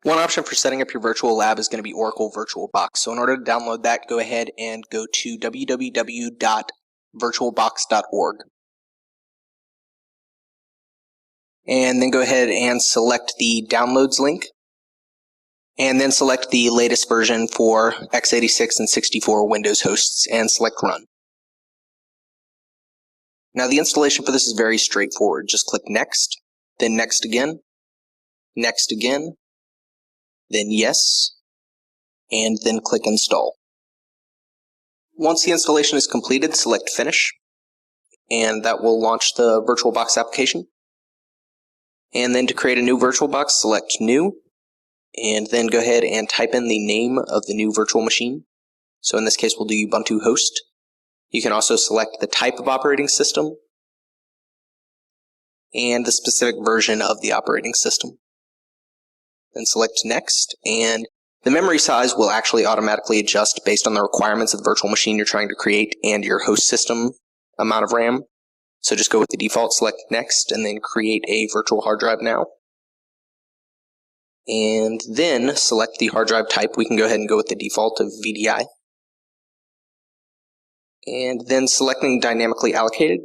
One option for setting up your virtual lab is going to be Oracle VirtualBox. So in order to download that, go ahead and go to www.virtualbox.org. And then go ahead and select the downloads link. And then select the latest version for x86 and 64 Windows hosts and select Run. Now the installation for this is very straightforward. Just click Next, then Next again, then Yes, and then click Install. Once the installation is completed, select Finish, and that will launch the VirtualBox application. And then to create a new VirtualBox, select New, and then go ahead and type in the name of the new virtual machine. So in this case, we'll do Ubuntu host. You can also select the type of operating system and the specific version of the operating system. Then select Next, and the memory size will actually automatically adjust based on the requirements of the virtual machine you're trying to create and your host system amount of RAM. So just go with the default, select Next, and then create a virtual hard drive now. And then select the hard drive type. We can go ahead and go with the default of VDI. And then selecting dynamically allocated.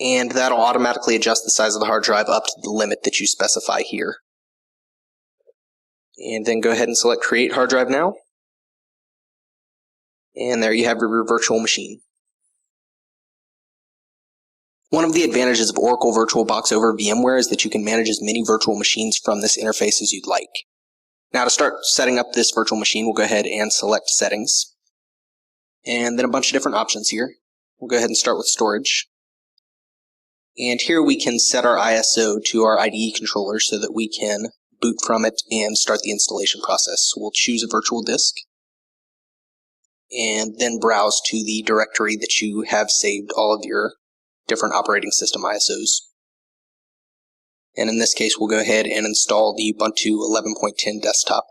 And that'll automatically adjust the size of the hard drive up to the limit that you specify here. And then go ahead and select Create Hard Drive Now. And there you have your virtual machine. One of the advantages of Oracle VirtualBox over VMware is that you can manage as many virtual machines from this interface as you'd like. Now to start setting up this virtual machine, we'll go ahead and select Settings. And then a bunch of different options here. We'll go ahead and start with Storage. And here we can set our ISO to our IDE controller so that we can boot from it and start the installation process. So we'll choose a virtual disk and then browse to the directory that you have saved all of your different operating system ISOs. And in this case, we'll go ahead and install the Ubuntu 11.10 desktop.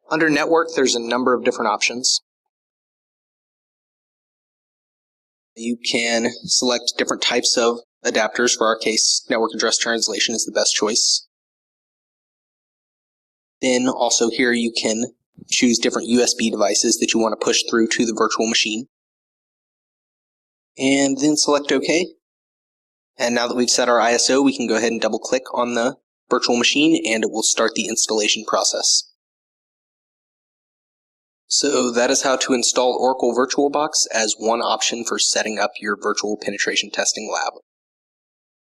Under Network, there's a number of different options. You can select different types of adapters. For our case, network address translation is the best choice. Then also here you can choose different USB devices that you want to push through to the virtual machine. And then select OK. And now that we've set our ISO, we can go ahead and double click on the virtual machine and it will start the installation process. So that is how to install Oracle VirtualBox as one option for setting up your virtual penetration testing lab.